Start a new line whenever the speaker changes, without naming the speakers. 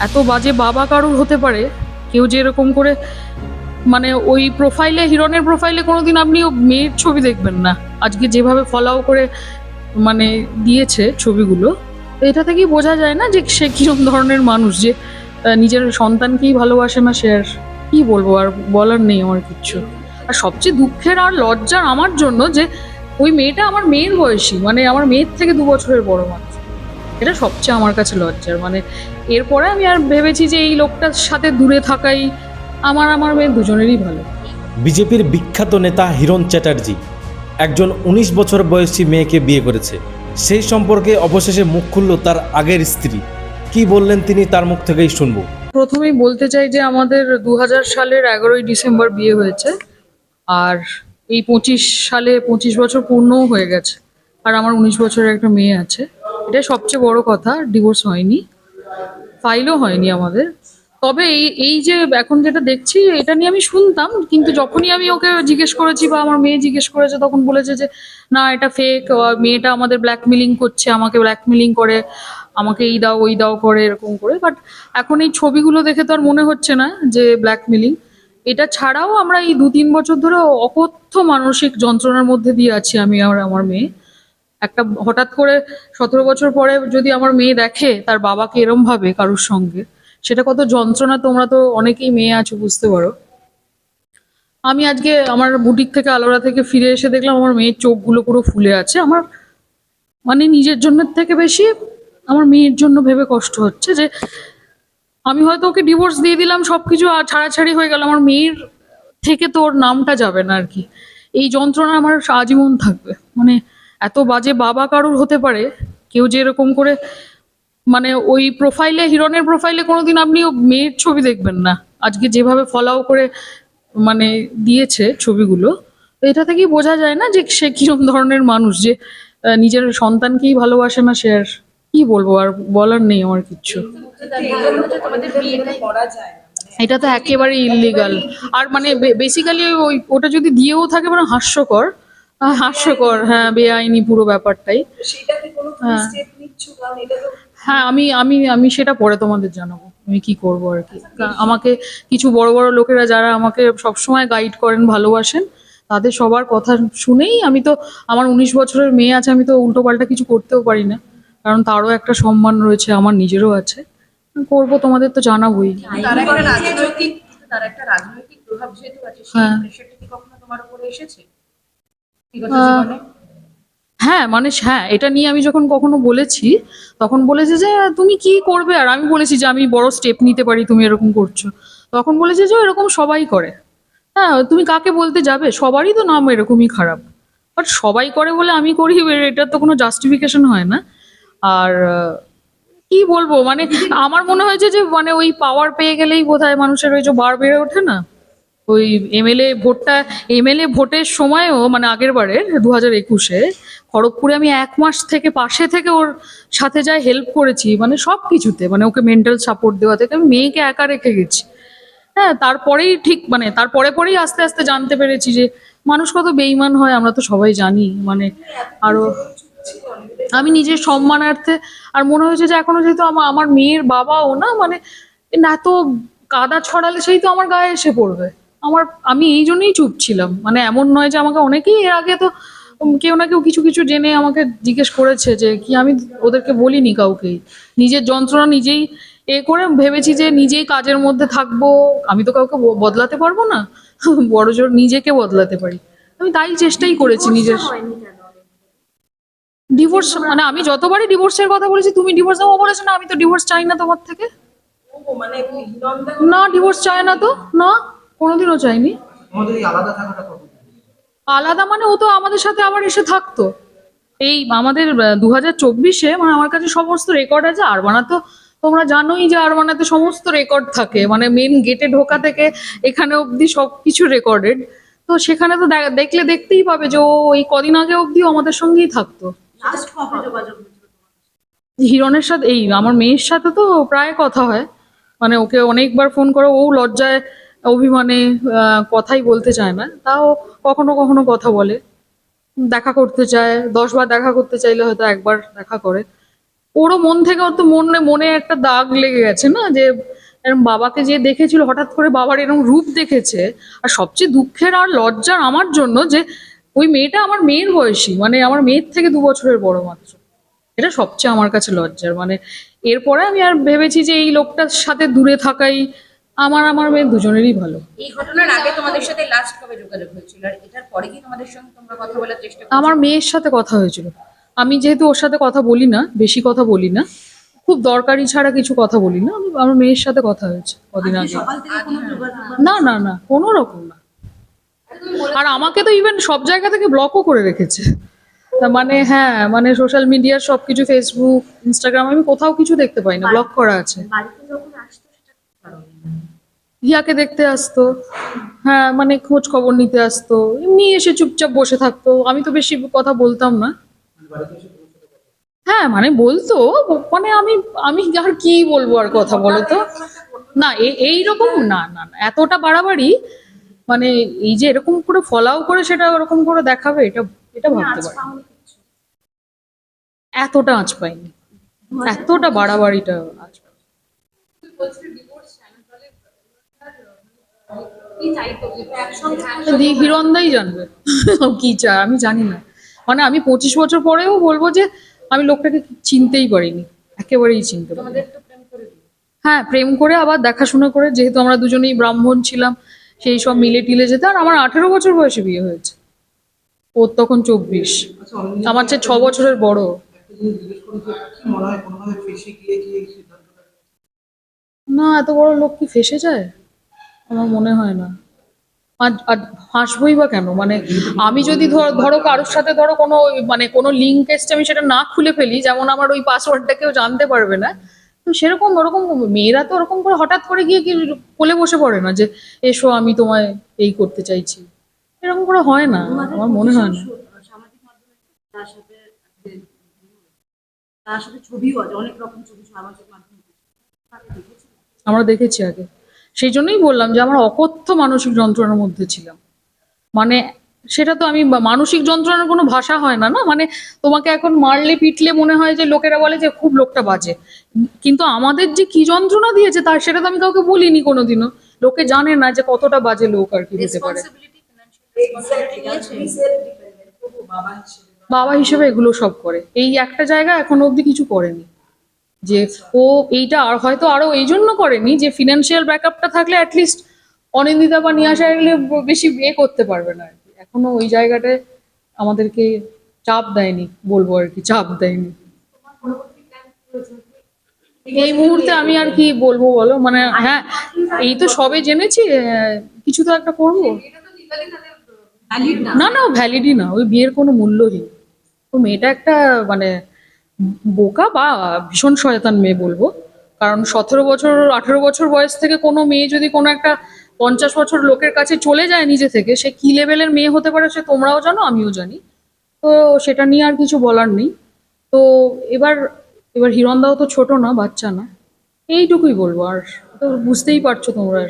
এত বাজে বাবা কারুর হতে পারে, কেউ যে এরকম করে মানে ওই প্রোফাইলে, হিরণের প্রোফাইলে কোনোদিন আপনি ও মেয়ের ছবি দেখবেন না। আজকে যেভাবে ফলাও করে মানে দিয়েছে ছবিগুলো, তো এটা থেকেই বোঝা যায় না যে সে কিরম ধরনের মানুষ, যে নিজের সন্তানকেই ভালোবাসে না সে। আর কি বলবো, আর বলার নেই আমার কিচ্ছু। আর সবচেয়ে দুঃখের আর লজ্জার আমার জন্য যে ওই মেয়েটা আমার মেয়ের বয়সী, মানে আমার মেয়ের থেকে 2 বছরের বড় মানুষ। এটা সবচেয়ে আমার কাছে লজ্জার। মানে এরপরে আমি আর ভেবেছি যে এই লোকটার সাথে দূরে থাকাই আমার মেয়ে দুজনেরই ভালো।
বিজেপির বিখ্যাত নেতা হিরণ চ্যাটার্জি একজন 19 বছর বয়সী মেয়েকে বিয়ে করেছে। সেই সম্পর্কে অবশেষে মুখ খুলল তার আগের স্ত্রী। কি বললেন তিনি, তার মুখ থেকেই শুনবো।
প্রথমেই বলতে চাই যে আমাদের 2000 সালের 11ই ডিসেম্বর বিয়ে হয়েছে। আর এই 25 সালে 25 বছর পূর্ণও হয়ে গেছে। আর আমার 19 বছরের একটা মেয়ে আছে। এটাই সবচেয়ে বড় কথা। ডিভোর্স হয়নি, ফাইলও হয়নি আমাদের। তবে এই এই যে এখন যেটা দেখছি, এটা নিয়ে আমি শুনতাম, কিন্তু যখনই আমি ওকে জিজ্ঞেস করেছি বা আমার মেয়ে জিজ্ঞেস করেছে, তখন বলেছে যে না, এটা ফেক, মেয়েটা আমাদের ব্ল্যাকমেলিং করছে, আমাকে ব্ল্যাকমেলিং করে, আমাকে এই দাও ওই দাও করে এরকম করে। বাট এখন এই ছবিগুলো দেখে তো আর মনে হচ্ছে না যে ব্ল্যাকমেলিং। এটা ছাড়াও আমরা এই 2-3 বছর ধরে অকথ্য মানসিক যন্ত্রণার মধ্যে দিয়ে আছি আমি আর আমার মেয়ে। একটা হঠাৎ করে 17 বছর পরে যদি আমার মেয়ে দেখে তার বাবাকে এরম ভাবে কারুর সঙ্গে, সেটা কত যন্ত্রণা, তোমরা তো অনেকেই মেয়ে আছো, বুঝতে পারো। আমি আজকে আমার বুটিক থেকে, আলোরা থেকে ফিরে এসে দেখলাম আমার মেয়ের চোখগুলো পুরো ফুলে আছে। আমার মানে নিজের জন্য থেকে বেশি আমার মেয়ের জন্য ভেবে কষ্ট হচ্ছে যে আমি হয়তো ওকে ডিভোর্স দিয়ে দিলাম, সবকিছু ছাড়াছাড়ি হয়ে গেল, আমার মেয়ের থেকে তো ওর নামটা যাবে না আর কি। এই যন্ত্রণা আমার আজীবন থাকবে। মানে এত বাজে বাবা কারুর হতে পারে, কেউ যে এরকম করে মানে ওই প্রোফাইলে, হিরণের প্রোফাইলে কোনোদিন আপনি ও মেয়ের ছবি দেখবেন না। আজকে যেভাবে ফলাও করে মানে দিয়েছে ছবিগুলো, তো এটা থেকেই বোঝা যায় না যে সে কিরম ধরনের মানুষ, যে নিজের সন্তানকেই ভালোবাসে না সে। আর কি বলবো, আর বলার নেই আমার কিচ্ছু। এটা তো একেবারে ইল্লিগাল। আর মানে বেসিক্যালি ওটা যদি দিয়েও থাকে, মানে হাস্যকর, হাস্যকর, হ্যাঁ, বেআইনি পুরো ব্যাপারটাই। হ্যাঁ, হ্যাঁ, আমি আমি আমি সেটা পরে তোমাদের জানাবো আমি কি করব আর কি। আমাকে কিছু বড় বড় লোকেরা যারা আমাকে সবসময় গাইড করেন, ভালোবাসেন, তাদের সবার কথা শুনেই আমি তো, আমার 19 বছরের মেয়ে আছে, আমি তো উল্টো পাল্টা কিছু করতেও পারি না, কারণ তারও একটা সম্মান রয়েছে, আমার নিজেরও আছে। করব, তোমাদের তো জানাবোই।
তার একটা রাজনৈতিক প্রভাব যেহেতু আছে, সেই
হ্যাঁ।
প্রেশারটা কি কখনো তোমার উপরে এসেছে বিগত
আহ,
জীবনে?
হ্যাঁ, মানে হ্যাঁ, এটা নিয়ে আমি যখন কখনো বলেছি, তখন বলেছে যে তুমি কি করবে, আর আমি বলেছি যে আমি বড় স্টেপ নিতে পারি, তুমি এরকম করছো। তখন বলেছে যে এরকম সবাই করে। হ্যাঁ, তুমি কাকে বলতে যাবে, সবারই তো নাম এরকমই খারাপ। বাট সবাই করে বলে আমি করি, এটার তো কোনো জাস্টিফিকেশন হয় না। আর কি বলবো, মানে আমার মনে হয়েছে যে মানে ওই পাওয়ার পেয়ে গেলেই বোধহয় মানুষের ওই যে বার বেড়ে ওঠে না। ওই এমএলএ ভোটের সময়ও, মানে আগের বারে 2021-এ খড়গপুরে আমি 1 মাস থেকে পাশে থেকে ওর সাথে যাই, হেল্প করেছি, মানে সব কিছুতে, মানে ওকে মেন্টাল সাপোর্ট দেওয়া থেকে আমি মেয়েকে একা রেখে গেছি। হ্যাঁ, তারপরেই ঠিক মানে পরেই আস্তে আস্তে জানতে পেরেছি যে মানুষ কত বেইমান হয়, আমরা তো সবাই জানি। মানে আরো আমি নিজের সম্মানার্থে, আর মনে হয়েছে যে এখনো যেহেতু আমার মেয়ের বাবাও না, মানে এত কাদা ছড়ালে সেই তো আমার গায়ে এসে পড়বে। আমি এই জন্যই চুপ ছিলাম। মানে এমন নয় যে আমাকে অনেকেই এর আগে তো কেউ না কেউ কিছু কিছু জেনে আমাকে জিজ্ঞেস করেছে যে কি, আমি ওদেরকে বলিনি কাউকেই। নিজের যন্ত্রণা নিজেই করে ভেবেছি যে নিজেই কাজের মধ্যে থাকবো। আমি তো কাউকে বদলাতে পারবো না, বড় জোর নিজেকে বদলাতে পারি। আমি তাই চেষ্টাই করেছি নিজের। ডিভোর্স মানে আমি যতবারই ডিভোর্সের কথা বলেছি, তুমি ডিভোর্স দেবো বলেছো না, আমি তো ডিভোর্স চাই না তোমার থেকে।
মানে হিরণদা
না, ডিভোর্স চায় না তো, না, কোনোদিনও চাইনি। আলাদা মানে ও তো আমাদের সাথে আবার এসে থাকতো। এই আমাদের 2024-এ, মানে আমার কাছে সমস্ত রেকর্ড আছে। আরবানা তো তোমরা জানোই যে আরবানাতে সমস্ত রেকর্ড থাকে, মানে মেন গেটে ঢোকা থেকে এখানে অবধি সবকিছু রেকর্ডেড। তো সেখানে তো দেখলে দেখতেই পাবে যে ও এই কদিন আগে অবধিও আমাদের সঙ্গেই থাকতো।
লাস্ট কবে যোগাযোগ হয়েছিল?
হিরণের সাথে, এই আমার মেয়ের সাথে তো প্রায় কথা হয়। মানে ওকে অনেকবার ফোন করে, ও লজ্জায় অভিমানে কথাই বলতে চায় না, তাও কখনো কখনো কথা বলে। দেখা করতে চায়, 10 বার দেখা করতে চাইলে হয়তো একবার দেখা করে। ওরও মন থেকে ওর তো মনে মনে একটা দাগ লেগে গেছে না, যে এরম বাবাকে যে দেখেছিল হঠাৎ করে বাবার এরকম রূপ দেখেছে। আর সবচেয়ে দুঃখের আর লজ্জার আমার জন্য যে ওই মেয়েটা আমার মেয়ের বয়সী, মানে আমার মেয়ের থেকে 2 বছরের বড় মাত্র। এটা সবচেয়ে আমার কাছে লজ্জার। মানে এরপরে আমি আর ভেবেছি যে এই লোকটার সাথে দূরে থাকাই আমার মেয়ে দুজনেরই ভালো।
এই ঘটনার আগে তোমাদের সাথে লাস্ট কবে যোগাযোগ হয়েছিল, আর এটার পরে কি তোমাদের সঙ্গে তোমরা কথা বলার চেষ্টা করছো?
আমার মেয়ের সাথে কথা হয়েছিল। আমি যেহেতু ওর সাথে কথা বলি না, বেশি কথা বলি না, খুব দরকারি ছাড়া কিছু কথা বলি না, আমার মেয়ের সাথে কথা হয়েছে কদিন
আজকে
আগে।
সকাল থেকে কোনো যোগাযোগ
না না না, কোনো রকম না। আর আমাকে তো ইভেন সব জায়গা থেকে ব্লকও করে রেখেছে। তা মানে হ্যাঁ, মানে সোশ্যাল মিডিয়ার সবকিছু, ফেসবুক, ইনস্টাগ্রাম, আমি কোথাও কিছু দেখতে পাই না, ব্লক করা আছে।
বাড়িতে যখন আসতো সেটা কি কারণ?
হিয়াকে দেখতে আসতো, হ্যাঁ মানে খোঁজ খবর নিতে আসতো, এমনি এসে চুপচাপ বসে থাকতো। আমি তো বেশি কথা বলতাম না। হ্যাঁ মানে বলতো, মানে আমি আমি আর কি বলবো, আর কথা বলো তো। না এইরকম না না না, এতটা বাড়াবাড়ি, মানে এই যে এরকম করে ফলাও করে সেটা ওরকম করে দেখাবে, এটা এটা ভাবতে পারি না। এতটা আঁচ পাইনি, এতটা বাড়াবাড়িটা আঁচ পাইনি। হিরণদাই জানবে কি চায়, আমি জানি না। মানে আমি 25 বছর পরেও বলবো যে আমি লোকটাকে চিনতেই পারিনি, একেবারেই চিনতে পারিনি।
তোমাদের তো প্রেম করে দিল।
হ্যাঁ, প্রেম করে আবার দেখাশোনা করে, যেহেতু আমরা দুজনেই ব্রাহ্মণ ছিলাম, সেই সব মিলে টিলে যেতে। আর আমার 18 বছর বয়সে বিয়ে হয়েছে, ওর তখন 24। আমার চেয়ে 6 বছরের বড়।
একটা জিনিস জিজ্ঞেস করি যে কি মনে হয় কোনোভাবে ফেঁসে গিয়ে কি এই সিদ্ধান্তটা?
না, এত বড় লোক কি ফেঁসে যায়? আমার মনে হয় না। আর হাসবই বা কেন? মানে আমি যদি ধরো কারোর সাথে ধরো কোনো মানে কোনো লিঙ্ক এসছে, আমি সেটা না খুলে ফেলি, যেমন আমার ওই পাসওয়ার্ডটা কেউ জানতে পারবে না, তো সেরকম ওরকম মেয়েরা তো ওরকম করে হঠাৎ করে গিয়ে কি কোলে বসে পড়ে না যে এসো আমি তোমায় এই করতে চাইছি, এরকম করে হয় না, আমার মনে হয় না।
সামাজিক মাধ্যমে তার সাথে ছবিও আছে, অনেক রকম ছবি সামাজিক মাধ্যমে তাকে দেখেছি।
আমরা দেখেছি আগে, সেই জন্যই বললাম যে আমরা অকথ্য মানসিক যন্ত্রণার মধ্যে ছিলাম। মানে সেটা তো আমি মানসিক যন্ত্রণার কোনো ভাষা হয় না, না মানে তোমাকে এখন মারলে পিটলে মনে হয় যে লোকেরা বলে যে খুব লোকটা বাজে, কিন্তু আমাদের যে কি যন্ত্রণা দিয়েছে তার সেটা তো আমি কাউকে বলিনি কোনোদিনও। লোকে জানে না যে কতটা বাজে লোক আর কি হতে পারে।
রেসপন্সিবিলিটি, ফিনান্সিয়াল রেসপন্সিবিলিটি
বাবা হিসেবে এগুলো সব করে, এই একটা জায়গা এখনো অবধি কিছু করেনি। যে ও এইটা আর হয়তো আরো এই জন্য করেনি যে ফিনান্সিয়াল ব্যাকআপটা থাকলে অ্যাটলিস্ট অনিন্দিতা বা নিয়ে আসা গেলে বেশি বিয়ে করতে পারবে না আর কি। এখনো ওই জায়গাটায় আমাদেরকে চাপ দেয়নি, বলবো আর কি, চাপ দেয়নি। এই মুহূর্তে আমি আর কি বলবো বলো, মানে হ্যাঁ এই তো সবে জেনেছি, কিছু তো একটা করবো।
ভ্যালিড না।
না না, ভ্যালিডই না, ওই বিয়ের কোনো মূল্যহীন। তো মেয়েটা একটা মানে বোকা বা ভীষণ শয়তান মেয়ে বলবো। কারণ 17 বছর 18 বছর বয়স থেকে কোনো মেয়ে যদি কোনো একটা 50 বছর লোকের কাছে চলে যায় নিজে থেকে, সে কি লেভেলের মেয়ে হতে পারে সে তোমরাও জানো, আমিও জানি। তো সেটা নিয়ে আর কিছু বলার নেই। তো এবার এবার হিরণদাও তো ছোট না, বাচ্চা না, এইটুকুই বলবো। আর তো বুঝতেই পারছো তোমরা।